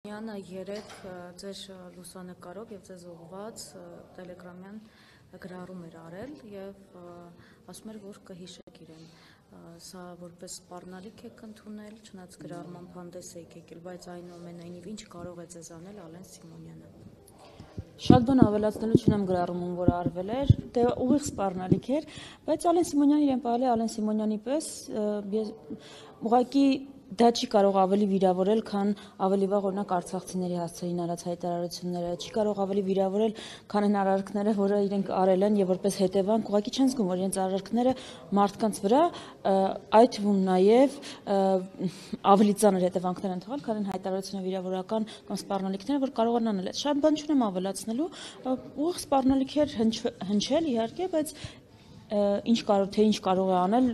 Յանը երեք ձեր լուսանկարով եւ ձեզ ուղղված տելեգրամյան գրառում էր արել եւ ասում էր, որ կհիշեք իրեն։ Սա որպես սպառնալիք եք ընդունել, չնայած գրառման հանդես եք եկել, բայց այնուամենայնիվ ինչ կարող է ձեզ անել Ալեն Սիմոնյանը։ Շատ բան ավելացնելու չունեմ գրառումում, որ արվել էր, դե ուղիղ սպառնալիք էր, բայց Ալեն Սիմոնյանը իրեն պահել է Ալեն Սիմոնյանի պես, ուղղակի դա չի կարող ավելի վիրավորել, քան ավելի վաղ օրինակ արցախցիների հասցեին արած հայտարարությունները, չի կարող ավելի վիրավորել, քան այն արարքները, որը իրենք արել են եւ որպես հետևանք ուղղակի չեն զգում, որ իրենց արարքները մարդկանց վրա այդ թվում նաեւ ավելի ծանր հետևանքներ են թողել, քան այն հայտարարությունը վիրավորական կամ սպառնալիքները, որ կարող են անել։ Շատ բան չունեմ ավելացնելու, ուղիղ սպառնալիք էր հնչել իհարկե, բայց ինչ կարող է անել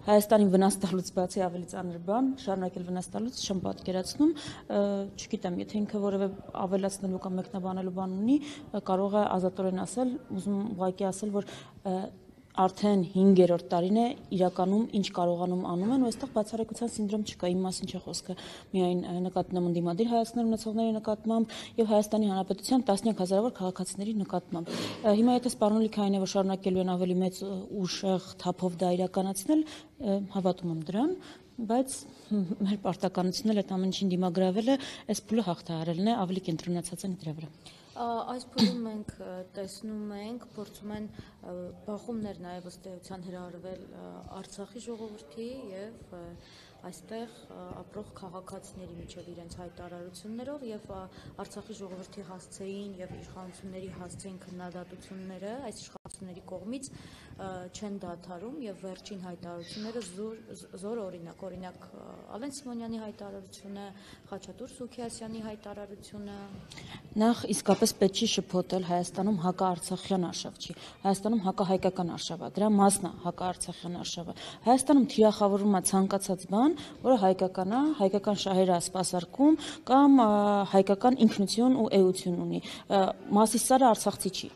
Հայաստանին վնաս տալուց բացի ավելի ծանր բան, շարունակել վնաս տալուց չեմ պատկերացնում, չգիտեմ, եթե ինքը որևէ ավելացնելու կամ մեկնաբանելու բան ունի, կարող է ազատորեն ասել, ուզում ուղղակի ասել, որ արդեն 5-րդ տարին է իրականում ինչ կարողանում անում են, ու այստեղ բացառայնության սինդրոմ չկա, իմ մասին չէ խոսքը, միայն նկատնում եմ ընդդիմադիր հայացքներ ունեցողների նկատմամբ եւ Հայաստանի Հանրապետության տասնյակ հազարավոր քաղաքացիների նկատմամբ։ Հիմա եթե սպառնալիքը այն է, որ շարունակելու են ավելի մեծ ուժեղ թափով դա իրականացնել, հավատում եմ դրան, բայց մեր պարտականությունն էլ այդ ամեն ինչին դիմագրավել է, այս փուլը հաղթահարելն է, ավելի կենտրոնացած են դրա վրա։ Այս փուլում մենք տեսնում ենք, փորձում են բախումներ նաև ըստ էության հրահրվել Արցախի ժողովրդի եւ այստեղ ապրող քաղաքացիների միջև իրենց հայտարարություններով եւ Արցախի ժողովրդի հասցեին եւ իշխանությունների հասցեին քննադատությունները այս իշխանությունների կողմից չեն դադարում եւ վերջին հայտարարությունները զոր օրինակ Ալեն Սիմոնյանի հայտարարությունը, Խաչատուր Սուքիասյանի հայտարարությունը։ Նախ իսկապես պետք չի շփոթել Հայաստանում հակաարցախյան արշավ չի, Հայաստանում հակահայկական արշավ է, դրա մասն է հակաարցախյան արշավը։ Հայաստանում թիրախավորվում է ցանկացած բան, որը հայկական է, հայկական շահեր է սպասարկում կամ հայկական ինքնություն ու էություն ունի։ Մասիսարը արցախցի չի,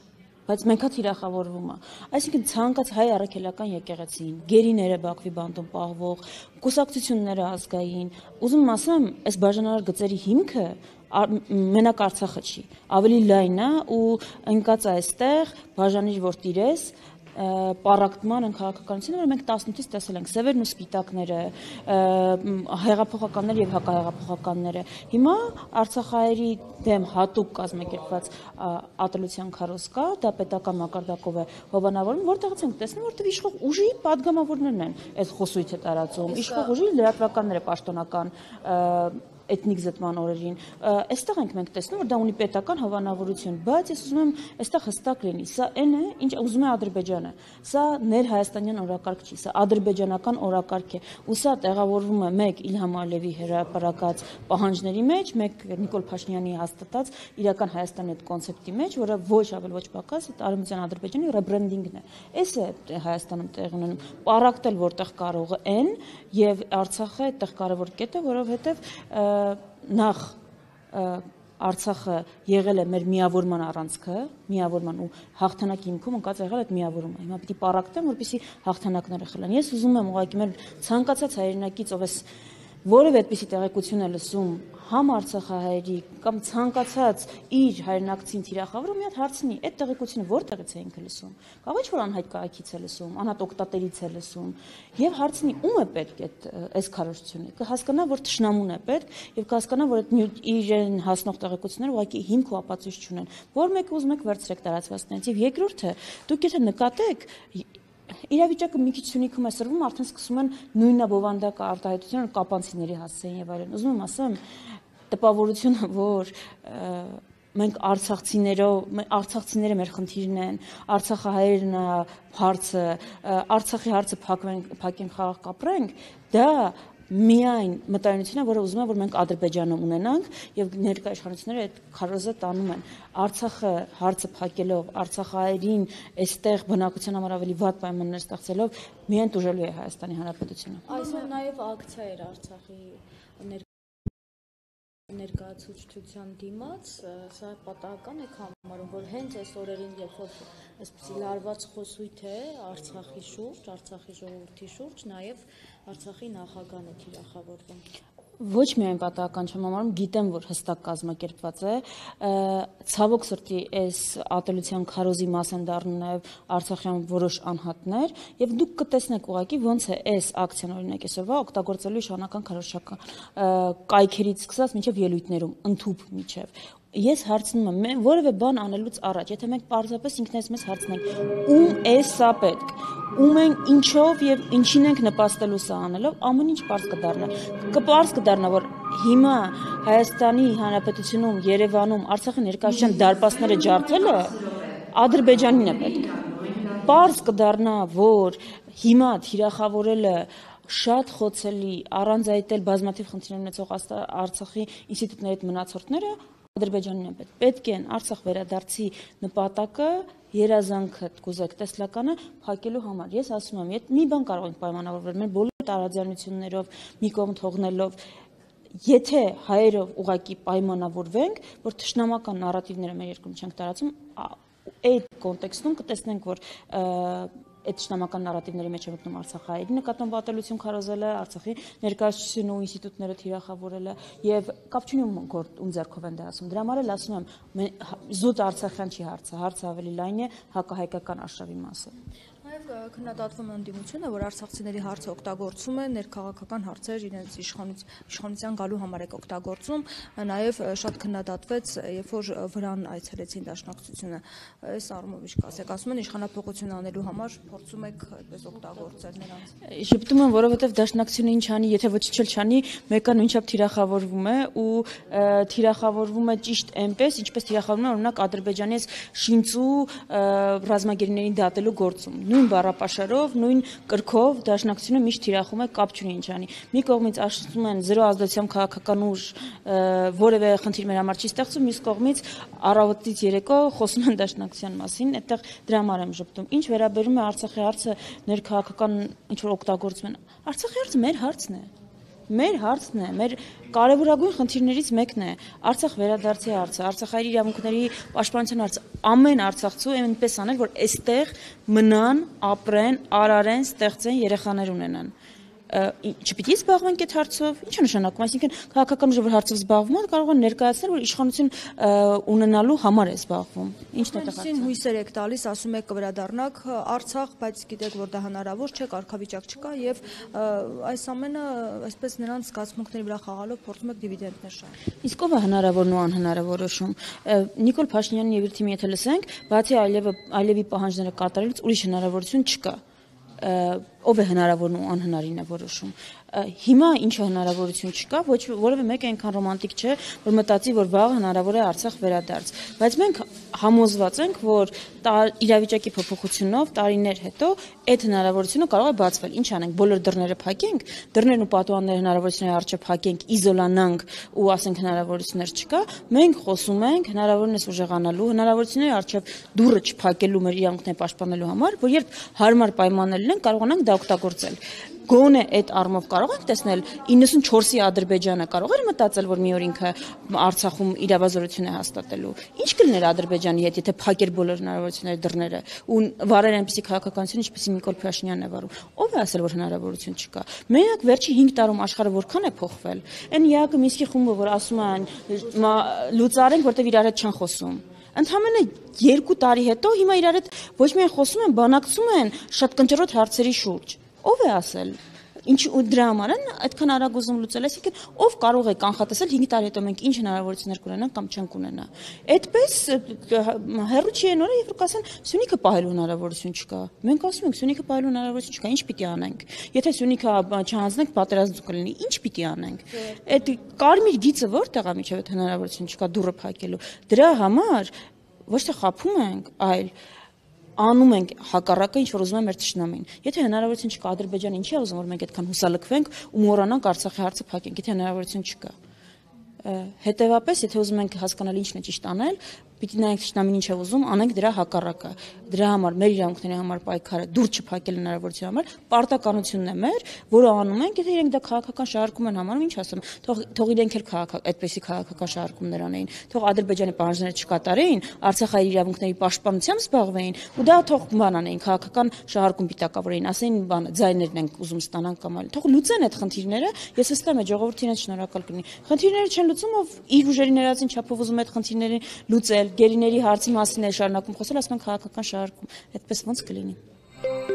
բայց մենք թիրախավորվում է։ Այսինքն ցանկաց հայ առաքելական եկեղեցին, գերիները Բաքվի բանտում պահվող, կուսակցությունները ազգային, ուզում եմ ասեմ, այս բաժանարար գծերի հիմքը մենակ Արցախը չի, ավելի լայն է ու ընկած է այստեղ բաժանիր որ տիրես պարակտման քաղաքականությունը, որ մենք 18-ից տեսել ենք սևերն ու սպիտակները, հեղափոխականները եւ հակահեղափոխականները։ Հիմա Արցախահայերի դեմ հատուկ կազմակերպված ատելության քարոզ կա, դա պետական մակարդակով է հովանավորում, որտեղից ենք տեսնում, որտեղ իշխող ուժի падգամավորներն են այդ խոսույթը տարածում, իշխող ուժի լրատվականները պաշտոնական էթնիկ զտման օրերին, այստեղ ենք մենք տեսնում, որ դա ունի պետական հովանավորություն, բայց ես ուզում եմ այստեղ հստակ լինի, սա այն է, ինչ ուզում է Ադրբեջանը, սա ներհայաստանյան օրակարգ չի, սա ադրբեջանական օրակարգ է, ու սա տեղավորվում է մեկ Իլհամ Ալիևի հրապարակած պահանջների մեջ, մեկ Նիկոլ Փաշինյանի հաստատած իրական Հայաստանի այդ կոնցեպտի մեջ, որը ոչ ավել ոչ պակաս արևմտյան Ադրբեջանի ռեբրենդինգն է, այս է Հայաստանում տեղ ունենում, պարակտել որտեղ կարող են եւ Արցախը այդտեղ կարևոր կետ է, որովհետեւ նախ Արցախը եղել է մեր միավորման առանցքը, միավորման ու հաղթանակի հիմքում ընկած եղել այդ միավորումը։ Հիմա պիտի պարակտեմ, որպեսզի հաղթանակները խլեն։ Ես ուզում եմ ուղղակի մեր ցանկացած հայրենակից, ով էս որևէ այդպիսի տեղեկություն է լսում համ արցախահայերի կամ ցանկացած իր հայրենակցին թիրախավորում, մի հատ հարցնի, այդ տեղեկությունը որտեղից է ինքը լսում։ Կարող է որ անհայտ քաղաքից է լսում, անհատ օկտատերից է լսում, եւ հարցնի ում է պետք այս քարոզությունը։ Կհասկանա, որ թշնամուն է պետք եւ կհասկանա, որ այդ իրեն հասնող տեղեկությունները ուղղակի հիմք ու ապացույց չունեն։ Որ մեկը ուզում եք վերցրեք տարածվածներից եւ երկրորդը, դուք եթե նկատեք իրավիճակը մի քիչ Սյունիքում է սրվում, արդեն սկսում են նույնա բովանդակ արտահայտությունը կապանցիների հասցեին եւ այլն։ Ուզում եմ ասեմ, տպավորությունը, որ մենք արցախցիները մեր խնդիրն են, արցախահայերն է հարցը, Արցախի հարցը փակենք, խաղաղ կապրենք, դա միայն մտայնություն է, որը ուզում է, որ մենք Ադրբեջանում ունենանք եւ ներկայ իշխանությունները այդ քարոզը տանում են։ Արցախը հարցը փակելով, Արցախահայերին այստեղ բնակության համար ավելի վատ պայմաններ ստեղծելով միայն տուժելու է Հայաստանի Հանրապետությունը։ Այսօր նաեւ ակցիա էր Արցախի ներկայացուցչության դիմաց, սա պատահական է համարում, որ հենց այս օրերին, երբ որ այսպիսի լարված խոսույթ է Արցախի շուրջ, Արցախի ժողովրդի շուրջ, նաեւ Արցախի նախագահն է թիրախավորվում։ Ոչ միայն պատահական չեմ համարում, գիտեմ, որ հստակ կազմակերպված է, ցավոք սրտի այս ատելության քարոզի մաս են դառնում նաև արցախյան որոշ անհատներ, եւ դուք կտեսնեք ուղղակի ոնց է այս ակցիան օրինակ այսօրվա օգտագործելու իշխանական քարոզչական կայքերից սկսած մինչև ելույթներում, ընդհուպ միջև։ Ես հարցնում եմ, որևէ բան անելուց առաջ, եթե մենք պարզապես ինքներս մեզ հարցնենք, ում է սա պետք, ում են ինչով եւ ինչին ենք նպաստելու սա անելով, ամեն ինչ պարզ կդառնա։ Կպարզ կդառնա, որ հիմա Հայաստանի Հանրապետությունում, Երևանում, Արցախի ներկայացության դարպասները ջարդելը Ադրբեջանին է պետք։ Պարզ կդառնա, որ հիմա թիրախավորելը շատ խոցելի, առանց այդել բազմաթիվ խնդիրներ ունեցող Արցախի ինստիտուտների հետ մնացորդները Ադրբեջանին է պետք են Արցախ վերադարձի նպատակը, երազանքը, կուզեք տեսլականը փակելու համար։ Ես ասում եմ, մի բան կարող ենք պայմանավորվել մեր բոլոր տարաձայնություններով, մի կողմ թողնելով, եթե հայերով ուղղակի պայմանավորվենք, որ թշնամական նարատիվները մեր երկրում չենք տարածում, այդ կոնտեքստում կտեսնենք, որ այդ թշնամական նարատիվների մեջ է մտնում Արցախահայերի նկատմամբ ատելություն քարոզելը, Արցախի ներկայացուցիչն ու ինստիտուտները թիրախավորելը եւ կապ չունի ում ձեռքով են դա ասում։ Դրա համար էլ ասում եմ, զուտ Արցախյան չի հարցը, հարցը ավելի լայն է, հակահայկական արշավի մասը։ Նաև քննադատվում է ընդդիմությունը, որ արցախցիների հարցը օգտագործում է ներքաղաքական հարցեր իրենց իշխանության գալու համար է օգտագործում, նաև շատ քննադատվեց, երբ որ վրան այցելեցին Դաշնակցությունը, այս առումով ինչ կասեք, ասում են իշխանապողություն անելու համար փորձում եք այդպես օգտագործել նրանց։ Շփոթում եմ, որովհետև Դաշնակցությունը ինչ անի, եթե ոչինչ չանի, մեկը նույնչափ թիրախավորվում է ու թիրախավորվում է ճիշտ այնպես, ինչպես թիրախավորվում է օրինակ Ադրբեջանի շինծու ռազմագերիներին դատելու գործում։ Նույն բառապաշարով, նույն կրքով Դաշնակցությունը միշտ թիրախում է, կապ չունի ինչ անի։ Մի կողմից ասում են զրո ազդեցությամբ քաղաքական ուժ որևէ խնդիր մեր համար չի ստեղծում, մյուս կողմից առավոտից երեկո խոսում են Դաշնակցության մասին, այդտեղ դրա համար եմ ժպտում։ Ինչ վերաբերում է Արցախի հարցը ներքաղաքական ինչ որ օգտագործում են, Արցախի հարցը մեր հարցն է։ Մեր հարցն է, մեր կարևորագույն խնդիրներից մեկն է Արցախ վերադարձի հարցը, Արցախայերի իրավունքների պաշտպանության հարցը, ամեն արցախցու այնպես անել, որ այստեղ մնան, ապրեն, արարեն, ստեղծեն, երեխաներ ունենան։ Չպիտի զբաղվենք այդ հարցով, ինչ է նշանակում, այսինքն քաղաքական ուժը որ հարցով զբաղվում է, կարող է ներկայացնել, որ իշխանություն ունենալու համար է զբաղվում։ Ինչն է դա հարցը։ Հույսեր եք տալիս, ասում եք կվերադառնաք Արցախ, բայց գիտեք, որ դա հնարավոր չէ, կարգավիճակ չկա եւ այս ամենը այսպես նրանց զգացմունքների վրա խաղալով փորձում եք դիվիդենդներ շահել։ Իսկ ով է հնարավորն ու անհնարավորը շում։ Նիկոլ Փաշինյանն եւ իր թիմի եթե լսենք, բացի Ալիևի պահանջները կատարելուց ուրիշ հնարավորություն չկա։ Ով է հնարավորն ու անհնարին է որոշում։ Հիմա ինչը հնարավորություն չկա, որևէ մեկը այնքան ռոմանտիկ չէ, որ մտածի, որ վաղ հնարավոր է Արցախ վերադարձ։ Բայց մենք համոզված ենք, որ իրավիճակի փոփոխությունով տարիներ հետո այդ հնարավորությունը կարող է բացվել։ Ինչ անենք, բոլոր դռները փակենք, դռներն ու պատուհանները հնարավորությունների առջև փակենք, իզոլանանք ու ասենք հնարավորություններ չկա։ Մենք խոսում ենք հնարավորինս ուժեղանալու, հնարավորությունների առջև դուռը չփակելու, մեր իրավունքները պաշտպանելու համար, որ երբ հարմար պայմաններ լինեն, կարողանանք դա օգտագործել։ Գոնե այդ առումով կարող ենք տեսնել 94-ի Ադրբեջանը կարող էր մտածել, որ մի օր ինքը Արցախում իրավազորություն է հաստատելու։ Ինչ կլիներ Ադրբեջանի հետ, եթե փակեր բոլոր հնարավորությունների դռները ու վարեր այնպիսի քաղաքականություն, ինչպես Նիկոլ Փաշինյանն է վարում։ Ով է ասել, որ հնարավորություն չկա։ Մենակ վերջի 5 տարում աշխարհը որքան է փոխվել։ Այն ԵԱԿ Մինսկի խումբը, որ ասում են լուծարենք, որտեղ իրար հետ չեն խոսում։ Ընդհանրապես 2 տարի հետո հիմա իրար հետ ոչ միայն խոսում են, բանակցում են շատ կնճռոտ հարցերի շուրջ։ Ով է ասել։ Ինչ ու դրա համար են այդքան արագ ուզում լուծել, այսինքն ով կարող է կանխատեսել 5 տարի հետո մենք ինչ հնարավորություններ կունենանք կամ չենք ունենա։ Այդպես հերո չի այն օրը, երբ կասեն Սյունիքը պահելու հնարավորություն չկա։ Մենք ասում ենք Սյունիքը պահելու հնարավորություն չկա, ինչ պիտի անենք։ Եթե Սյունիքը չհանձնենք, պատերազմ կլինի, ինչ պիտի անենք։ Այդ կարմիր գիծը որտեղ է միջև այդ հնարավորություն չկա դուռը փակելու։ Դրա համար ոչ թե խափում ենք, այլ անում ենք հակառակը, ինչ որ ուզում է մեր թշնամին։ Եթե հնարավորություն չկա Ադրբեջանը ինչի է ուզում, որ մենք այդքան հուսալքվենք ու մոռանանք Արցախի հարցը փակենք, եթե հնարավորություն չկա։ Հետևաբար, եթե ուզում ենք հասկանալ ինչն է ճիշտ անել, պիտի նայենք ճշտամին ինչ է ուզում, անենք դրա հակառակը։ Դրա համար մեր իրավունքների համար պայքարը դուր չփակել հնարավորության համար պարտականությունն է մեր, որը անում ենք, եթե իրենք դա քաղաքական շահարկում են համարում, ինչ ասեմ, թող իրենք էլ այդպեսի քաղաքական շահարկումներ անեին, թող Ադրբեջանի պահանջները չկատարեին, Արցախի իրավունքների պաշտպանությամբ զբաղվեին, ու դա թող բան անեին, քաղաքական շահարկում պիտակավորեին, ասեին բան, ձայներն ենք ուզում ստանանք կամ այլն։ Թող լուծեն այդ խնդիրները, ես հստակ եմ ժողովրդին այդ շնորհակալ կլինի։ Խնդիրները չեն լուծում, ով իր ուժերի ներածին չափով ուզում այդ խնդիրներին լուծել, գերիների հարցի մասին է շարունակում խոսել, ասում են քաղաքական շահարկում, այդպես ոնց կլինի։